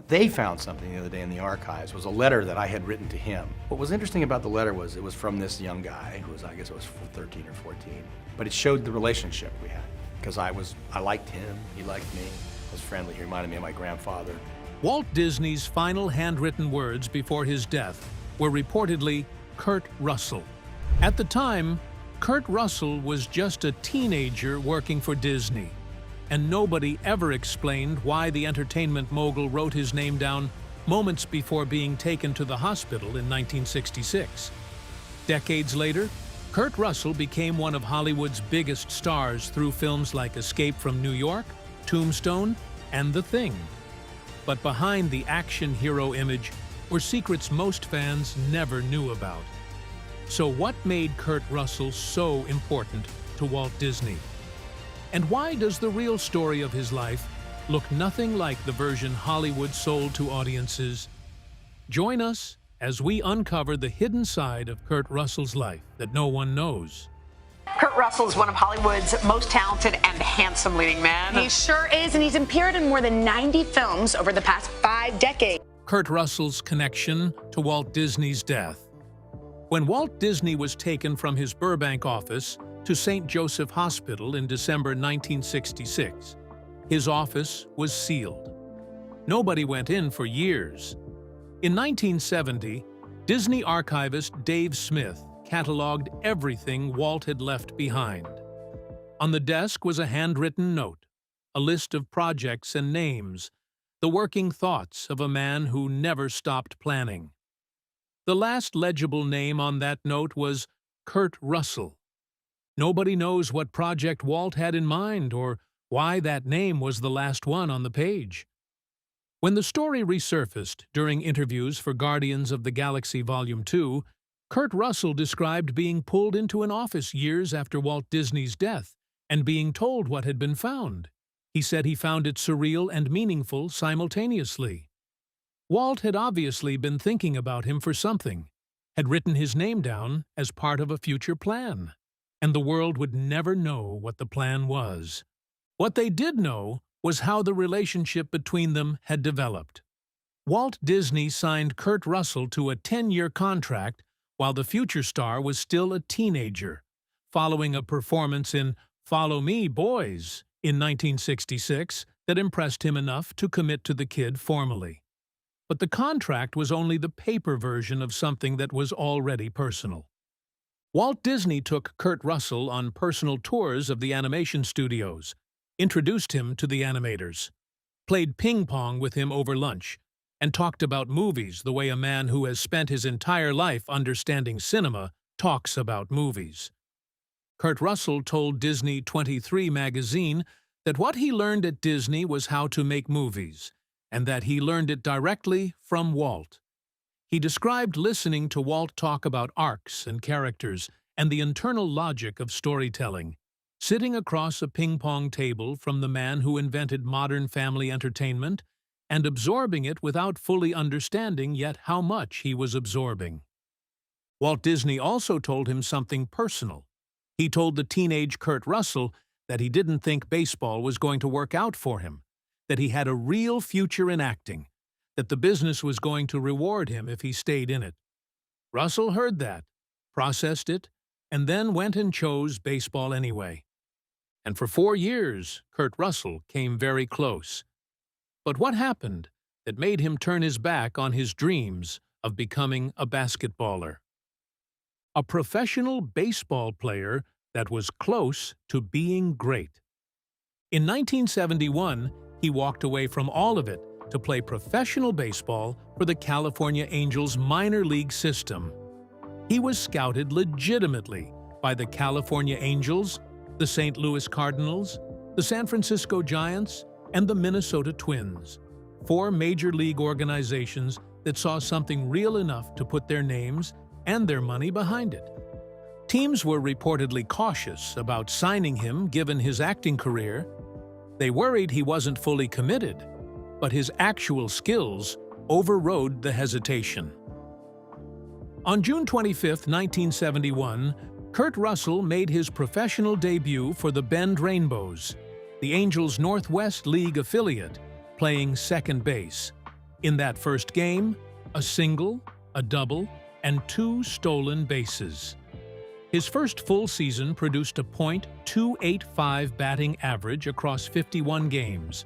They found something the other day in the archives. It was a letter that I had written to him. What was interesting about the letter was it was from this young guy who was, I guess it was 13 or 14, but it showed the relationship we had because I liked him, he liked me, I was friendly, he reminded me of my grandfather. Walt Disney's final handwritten words before his death were reportedly Kurt Russell. At the time, Kurt Russell was just a teenager working for Disney, and nobody ever explained why the entertainment mogul wrote his name down moments before being taken to the hospital in 1966. Decades later, Kurt Russell became one of Hollywood's biggest stars through films like Escape from New York, Tombstone, and The Thing. But behind the action hero image were secrets most fans never knew about. So what made Kurt Russell so important to Walt Disney? And why does the real story of his life look nothing like the version Hollywood sold to audiences? Join us as we uncover the hidden side of Kurt Russell's life that no one knows. Kurt Russell is one of Hollywood's most talented and handsome leading men. He sure is, and he's appeared in more than 90 films over the past 5 decades. Kurt Russell's connection to Walt Disney's death. When Walt Disney was taken from his Burbank office to St. Joseph Hospital in December 1966, his office was sealed. Nobody went in for years. In 1970, Disney archivist Dave Smith cataloged everything Walt had left behind. On the desk was a handwritten note, a list of projects and names, the working thoughts of a man who never stopped planning. The last legible name on that note was Kurt Russell. Nobody knows what project Walt had in mind or why that name was the last one on the page. When the story resurfaced during interviews for Guardians of the Galaxy Volume 2, Kurt Russell described being pulled into an office years after Walt Disney's death and being told what had been found. He said he found it surreal and meaningful simultaneously. Walt had obviously been thinking about him for something, had written his name down as part of a future plan, and the world would never know what the plan was. What they did know was how the relationship between them had developed. Walt Disney signed Kurt Russell to a 10-year contract while the future star was still a teenager, following a performance in Follow Me, Boys in 1966 that impressed him enough to commit to the kid formally. But the contract was only the paper version of something that was already personal. Walt Disney took Kurt Russell on personal tours of the animation studios, introduced him to the animators, played ping-pong with him over lunch, and talked about movies the way a man who has spent his entire life understanding cinema talks about movies. Kurt Russell told Disney 23 magazine that what he learned at Disney was how to make movies, and that he learned it directly from Walt. He described listening to Walt talk about arcs and characters and the internal logic of storytelling, sitting across a ping-pong table from the man who invented modern family entertainment and absorbing it without fully understanding yet how much he was absorbing. Walt Disney also told him something personal. He told the teenage Kurt Russell that he didn't think baseball was going to work out for him, that he had a real future in acting, that the business was going to reward him if he stayed in it. Russell heard that, processed it, and then went and chose baseball anyway. And for 4 years, Kurt Russell came very close. But what happened that made him turn his back on his dreams of becoming a basketballer? A professional baseball player that was close to being great. In 1971, he walked away from all of it to play professional baseball for the California Angels minor league system. He was scouted legitimately by the California Angels, the St. Louis Cardinals, the San Francisco Giants, and the Minnesota Twins, 4 major league organizations that saw something real enough to put their names and their money behind it. Teams were reportedly cautious about signing him given his acting career. They worried he wasn't fully committed, but his actual skills overrode the hesitation. On June 25, 1971, Kurt Russell made his professional debut for the Bend Rainbows, the Angels' Northwest League affiliate, playing second base. In that first game, a single, a double, and 2 stolen bases. His first full season produced a .285 batting average across 51 games,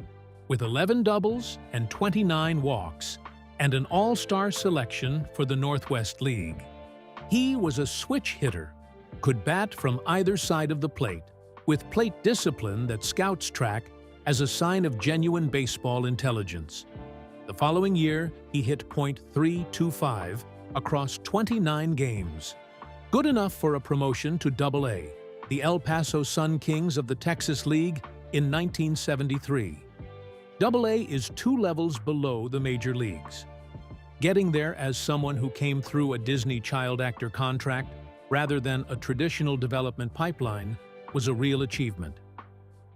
with 11 doubles and 29 walks, and an all-star selection for the Northwest League. He was a switch hitter, could bat from either side of the plate, with plate discipline that scouts track as a sign of genuine baseball intelligence. The following year, he hit .325 across 29 games. Good enough for a promotion to Double-A, the El Paso Sun Kings of the Texas League, in 1973. Double-A is 2 levels below the major leagues. Getting there as someone who came through a Disney child actor contract rather than a traditional development pipeline was a real achievement.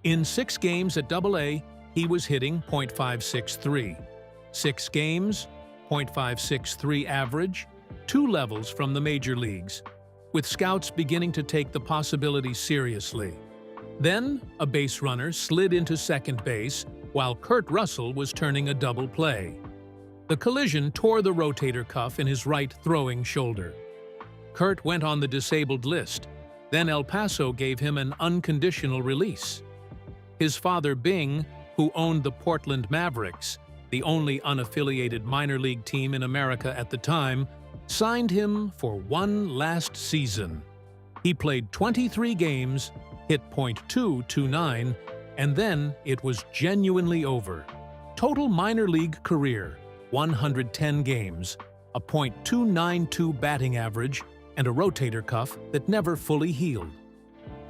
In 6 games at Double-A, he was hitting .563. 6 games, .563 average, 2 levels from the major leagues, with scouts beginning to take the possibility seriously. Then, a base runner slid into second base while Kurt Russell was turning a double play. The collision tore the rotator cuff in his right throwing shoulder. Kurt went on the disabled list. Then El Paso gave him an unconditional release. His father, Bing, who owned the Portland Mavericks, the only unaffiliated minor league team in America at the time, signed him for one last season. He played 23 games, hit .229, and then it was genuinely over. Total minor league career, 110 games, a .292 batting average, and a rotator cuff that never fully healed.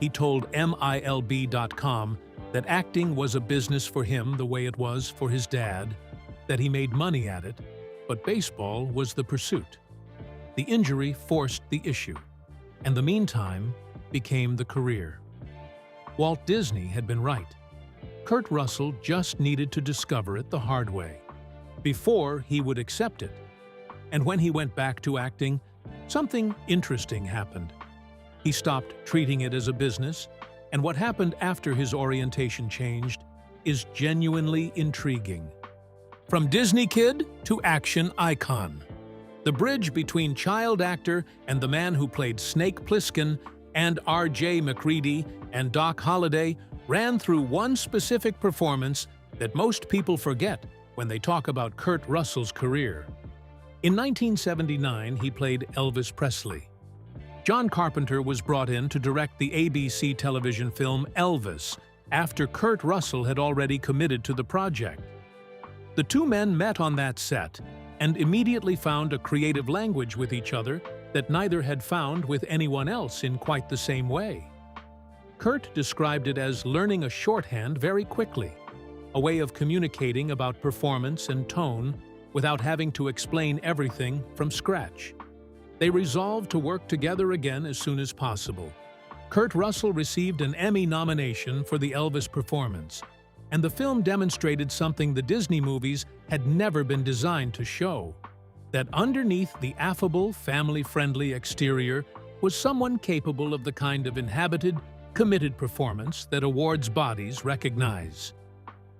He told MILB.com that acting was a business for him the way it was for his dad, that he made money at it, but baseball was the pursuit. The injury forced the issue, and the meantime became the career. Walt Disney had been right. Kurt Russell just needed to discover it the hard way, before he would accept it. And when he went back to acting, something interesting happened. He stopped treating it as a business, and what happened after his orientation changed is genuinely intriguing. From Disney kid to action icon, the bridge between child actor and the man who played Snake Plissken and R.J. McCready and Doc Holliday ran through one specific performance that most people forget when they talk about Kurt Russell's career. In 1979, he played Elvis Presley. John Carpenter was brought in to direct the ABC television film Elvis after Kurt Russell had already committed to the project. The 2 men met on that set and immediately found a creative language with each other that neither had found with anyone else in quite the same way. Kurt described it as learning a shorthand very quickly, a way of communicating about performance and tone without having to explain everything from scratch. They resolved to work together again as soon as possible. Kurt Russell received an Emmy nomination for the Elvis performance, and the film demonstrated something the Disney movies had never been designed to show: that underneath the affable, family-friendly exterior was someone capable of the kind of inhabited, committed performance that awards bodies recognize.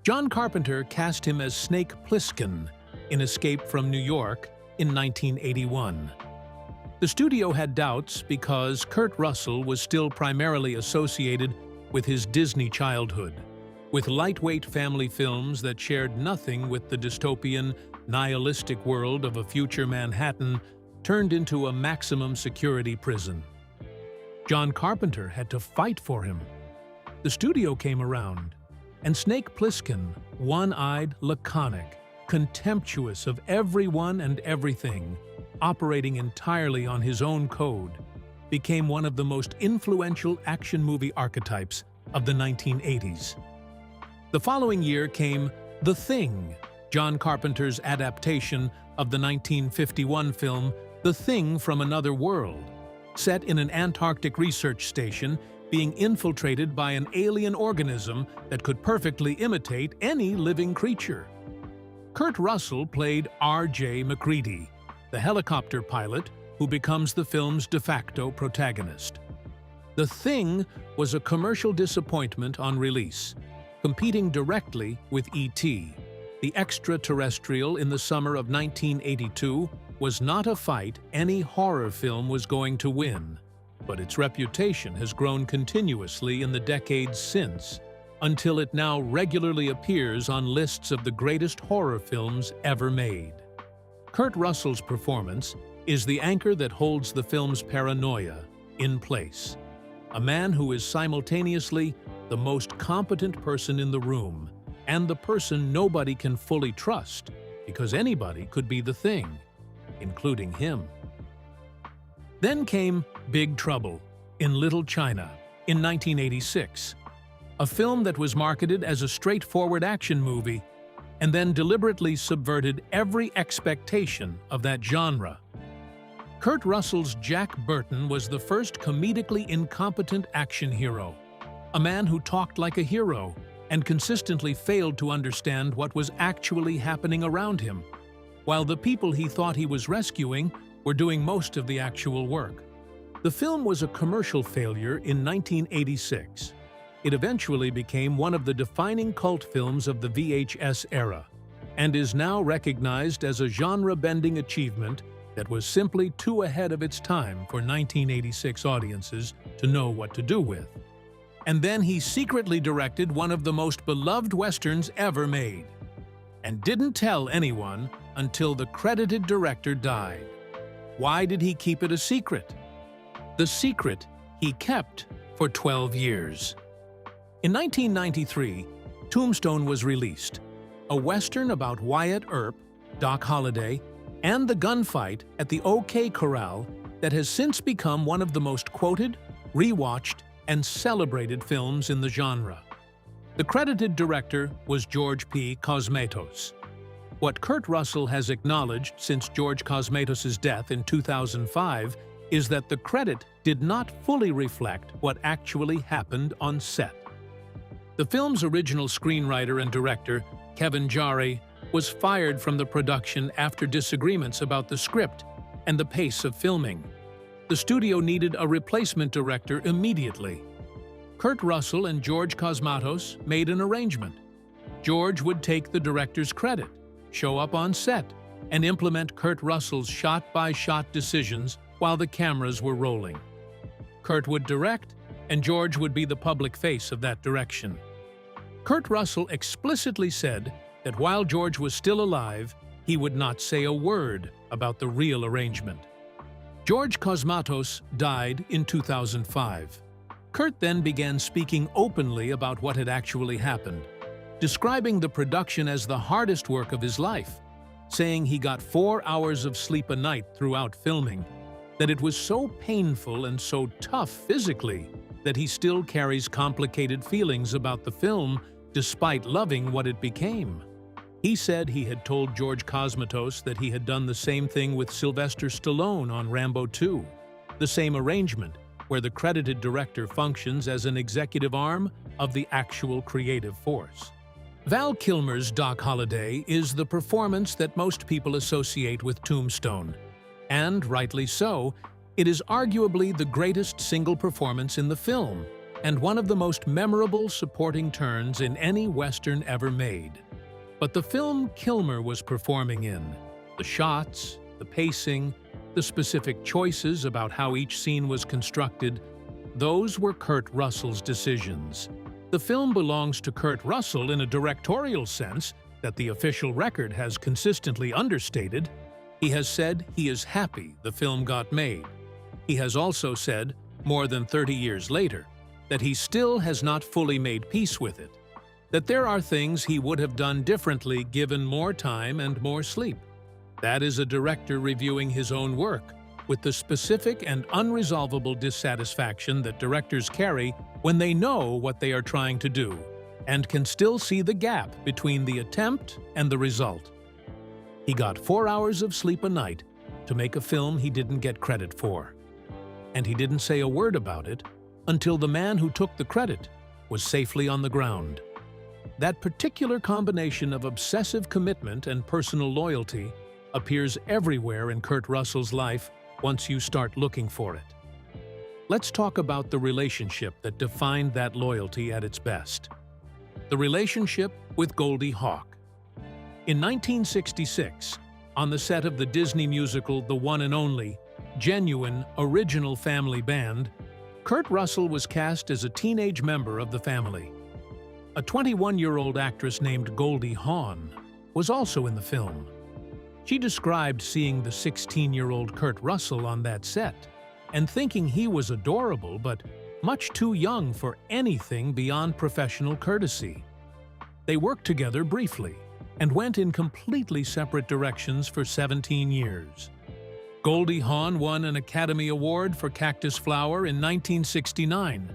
John Carpenter cast him as Snake Plissken in Escape from New York in 1981. The studio had doubts because Kurt Russell was still primarily associated with his Disney childhood, with lightweight family films that shared nothing with the dystopian, nihilistic world of a future Manhattan turned into a maximum security prison. John Carpenter had to fight for him. The studio came around, and Snake Plissken, one-eyed, laconic, contemptuous of everyone and everything, operating entirely on his own code, became one of the most influential action movie archetypes of the 1980s. The following year came The Thing, John Carpenter's adaptation of the 1951 film The Thing from Another World, set in an Antarctic research station being infiltrated by an alien organism that could perfectly imitate any living creature. Kurt Russell played R.J. McCready, the helicopter pilot who becomes the film's de facto protagonist. The Thing was a commercial disappointment on release, competing directly with E.T. The Extraterrestrial in the summer of 1982 was not a fight any horror film was going to win, but its reputation has grown continuously in the decades since, until it now regularly appears on lists of the greatest horror films ever made. Kurt Russell's performance is the anchor that holds the film's paranoia in place. A man who is simultaneously the most competent person in the room and the person nobody can fully trust, because anybody could be the thing, including him. Then came Big Trouble in Little China in 1986, a film that was marketed as a straightforward action movie and then deliberately subverted every expectation of that genre. Kurt Russell's Jack Burton was the first comedically incompetent action hero, a man who talked like a hero and consistently failed to understand what was actually happening around him, while the people he thought he was rescuing were doing most of the actual work. The film was a commercial failure in 1986. It eventually became one of the defining cult films of the VHS era, and is now recognized as a genre-bending achievement that was simply too ahead of its time for 1986 audiences to know what to do with. And then he secretly directed one of the most beloved westerns ever made, and didn't tell anyone until the credited director died. Why did he keep it a secret? The secret he kept for 12 years. In 1993, Tombstone was released, a western about Wyatt Earp, Doc Holliday, and the gunfight at the OK Corral that has since become one of the most quoted, rewatched, and celebrated films in the genre. The credited director was George P. Cosmatos. What Kurt Russell has acknowledged since George Cosmatos' death in 2005 is that the credit did not fully reflect what actually happened on set. The film's original screenwriter and director, Kevin Jarre, was fired from the production after disagreements about the script and the pace of filming. The studio needed a replacement director immediately. Kurt Russell and George Cosmatos made an arrangement. George would take the director's credit, show up on set, and implement Kurt Russell's shot-by-shot decisions while the cameras were rolling. Kurt would direct, and George would be the public face of that direction. Kurt Russell explicitly said that while George was still alive, he would not say a word about the real arrangement. George Cosmatos died in 2005. Kurt then began speaking openly about what had actually happened, describing the production as the hardest work of his life, saying he got 4 hours of sleep a night throughout filming, that it was so painful and so tough physically that he still carries complicated feelings about the film despite loving what it became. He said he had told George Cosmatos that he had done the same thing with Sylvester Stallone on Rambo 2, the same arrangement where the credited director functions as an executive arm of the actual creative force. Val Kilmer's Doc Holliday is the performance that most people associate with Tombstone, and rightly so. It is arguably the greatest single performance in the film, and one of the most memorable supporting turns in any Western ever made. But the film Kilmer was performing in, the shots, the pacing, the specific choices about how each scene was constructed, those were Kurt Russell's decisions. The film belongs to Kurt Russell in a directorial sense that the official record has consistently understated. He has said he is happy the film got made. He has also said, more than 30 years later, that he still has not fully made peace with it, that there are things he would have done differently given more time and more sleep. That is a director reviewing his own work, with the specific and unresolvable dissatisfaction that directors carry when they know what they are trying to do, and can still see the gap between the attempt and the result. He got 4 hours of sleep a night to make a film he didn't get credit for. And he didn't say a word about it until the man who took the credit was safely on the ground. That particular combination of obsessive commitment and personal loyalty appears everywhere in Kurt Russell's life once you start looking for it. Let's talk about the relationship that defined that loyalty at its best. The relationship with Goldie Hawn. In 1966, on the set of the Disney musical The One and Only, genuine, original family band, Kurt Russell was cast as a teenage member of the family. A 21-year-old actress named Goldie Hawn was also in the film. She described seeing the 16-year-old Kurt Russell on that set and thinking he was adorable but much too young for anything beyond professional courtesy. They worked together briefly and went in completely separate directions for 17 years. Goldie Hawn won an Academy Award for Cactus Flower in 1969.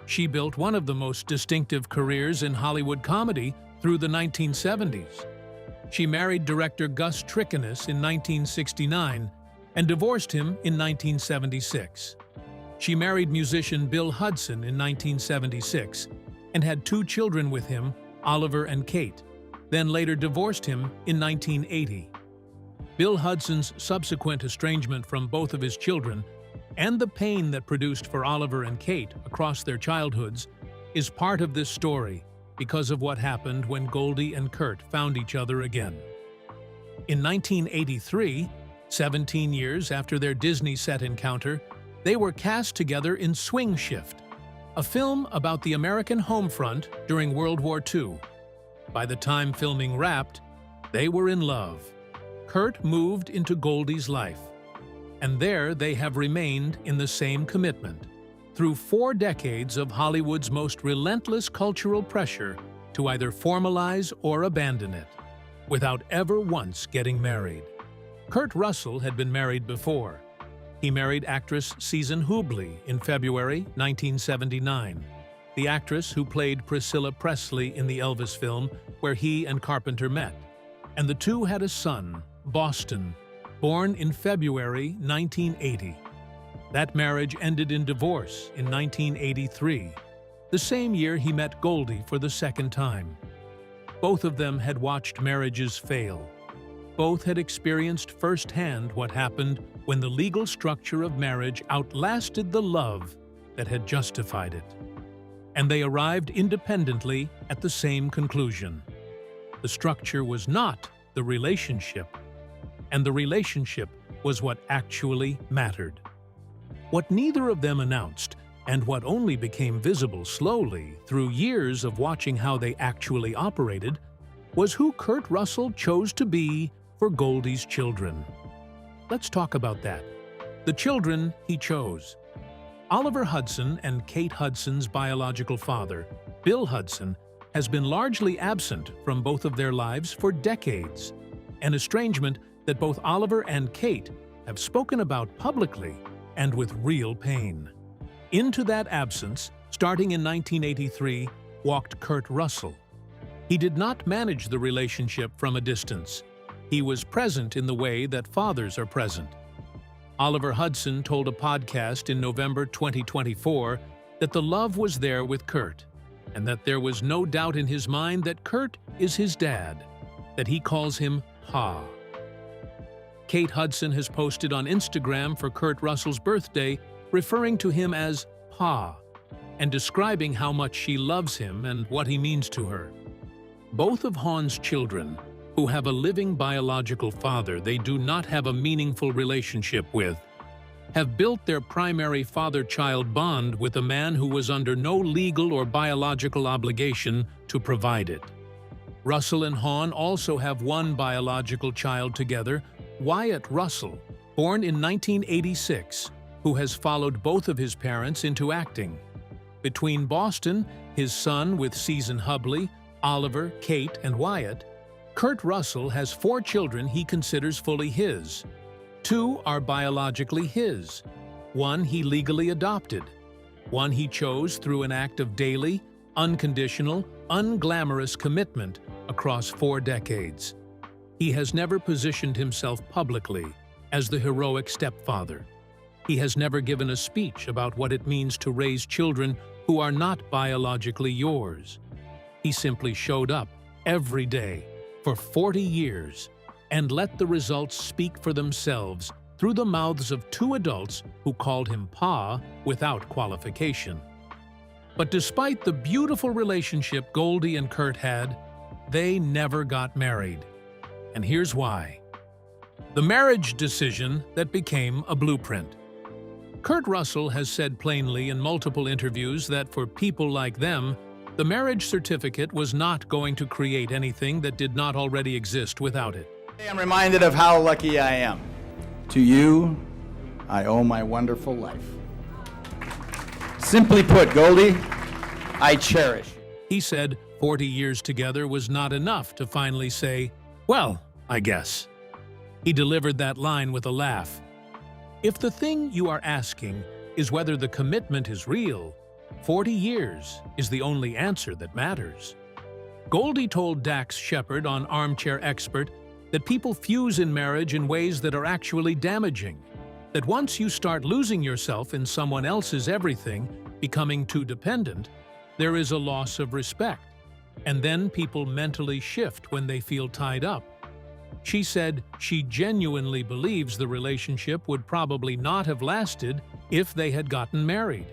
She built one of the most distinctive careers in Hollywood comedy through the 1970s. She married director Gus Trichinus in 1969 and divorced him in 1976. She married musician Bill Hudson in 1976 and had 2 children with him, Oliver and Kate, then later divorced him in 1980. Bill Hudson's subsequent estrangement from both of his children and the pain that produced for Oliver and Kate across their childhoods is part of this story because of what happened when Goldie and Kurt found each other again. In 1983, 17 years after their Disney set encounter, they were cast together in Swing Shift, a film about the American home front during World War II. By the time filming wrapped, they were in love. Kurt moved into Goldie's life, and there they have remained in the same commitment through 4 decades of Hollywood's most relentless cultural pressure to either formalize or abandon it, without ever once getting married. Kurt Russell had been married before. He married actress Susan Hubley in February 1979, the actress who played Priscilla Presley in the Elvis film where he and Carpenter met, and the two had a son, Boston, born in February 1980. That marriage ended in divorce in 1983, the same year he met Goldie for the second time. Both of them had watched marriages fail. Both had experienced firsthand what happened when the legal structure of marriage outlasted the love that had justified it. And they arrived independently at the same conclusion. The structure was not the relationship, and the relationship was what actually mattered. What neither of them announced, and what only became visible slowly through years of watching how they actually operated, was who Kurt Russell chose to be for Goldie's children. Let's talk about that. The children he chose. Oliver Hudson and Kate Hudson's biological father, Bill Hudson, has been largely absent from both of their lives for decades, an estrangement that both Oliver and Kate have spoken about publicly and with real pain. Into that absence, starting in 1983, walked Kurt Russell. He did not manage the relationship from a distance. He was present in the way that fathers are present. Oliver Hudson told a podcast in November 2024 that the love was there with Kurt, and that there was no doubt in his mind that Kurt is his dad, that he calls him Pa. Kate Hudson has posted on Instagram for Kurt Russell's birthday, referring to him as Pa, and describing how much she loves him and what he means to her. Both of Hawn's children, who have a living biological father they do not have a meaningful relationship with, have built their primary father-child bond with a man who was under no legal or biological obligation to provide it. Russell and Hawn also have one biological child together, Wyatt Russell, born in 1986, who has followed both of his parents into acting. Between Boston, his son with Susan Hubley, Oliver, Kate, and Wyatt, Kurt Russell has 4 children he considers fully his. 2 are biologically his. 1 he legally adopted. 1 he chose through an act of daily, unconditional, unglamorous commitment across 4 decades. He has never positioned himself publicly as the heroic stepfather. He has never given a speech about what it means to raise children who are not biologically yours. He simply showed up every day for 40 years and let the results speak for themselves through the mouths of 2 adults who called him Pa without qualification. But despite the beautiful relationship Goldie and Kurt had, they never got married. and here's why. The marriage decision that became a blueprint. Kurt Russell has said plainly in multiple interviews that for people like them, the marriage certificate was not going to create anything that did not already exist without it. I'm reminded of how lucky I am. To you, I owe my wonderful life. Simply put, Goldie, I cherish you. He said 40 years together was not enough to finally say, well, I guess. He delivered that line with a laugh. If the thing you are asking is whether the commitment is real, 40 years is the only answer that matters. Goldie told Dax Shepard on Armchair Expert that people fuse in marriage in ways that are actually damaging. That once you start losing yourself in someone else's everything, becoming too dependent, there is a loss of respect. And then people mentally shift when they feel tied up. She said she genuinely believes the relationship would probably not have lasted if they had gotten married.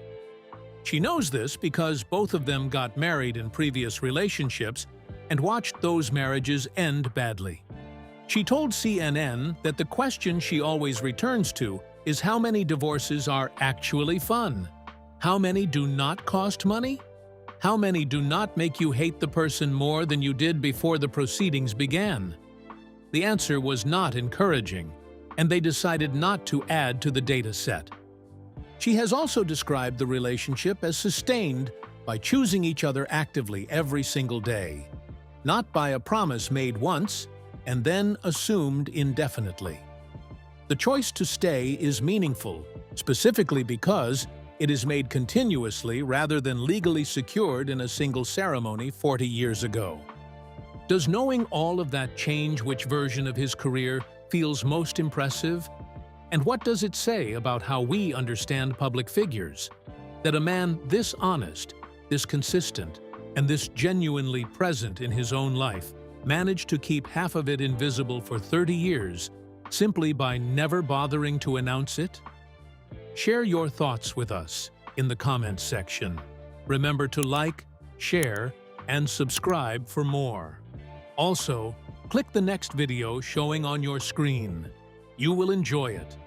She knows this because both of them got married in previous relationships and watched those marriages end badly. She told CNN that the question she always returns to is how many divorces are actually fun? How many do not cost money? How many do not make you hate the person more than you did before the proceedings began? The answer was not encouraging, and they decided not to add to the data set. She has also described the relationship as sustained by choosing each other actively every single day, not by a promise made once and then assumed indefinitely. The choice to stay is meaningful, specifically because it is made continuously rather than legally secured in a single ceremony 40 years ago. Does knowing all of that change which version of his career feels most impressive? And what does it say about how we understand public figures? That a man this honest, this consistent, and this genuinely present in his own life managed to keep half of it invisible for 30 years simply by never bothering to announce it? Share your thoughts with us in the comments section. Remember to like, share, and subscribe for more. Also, click the next video showing on your screen. You will enjoy it.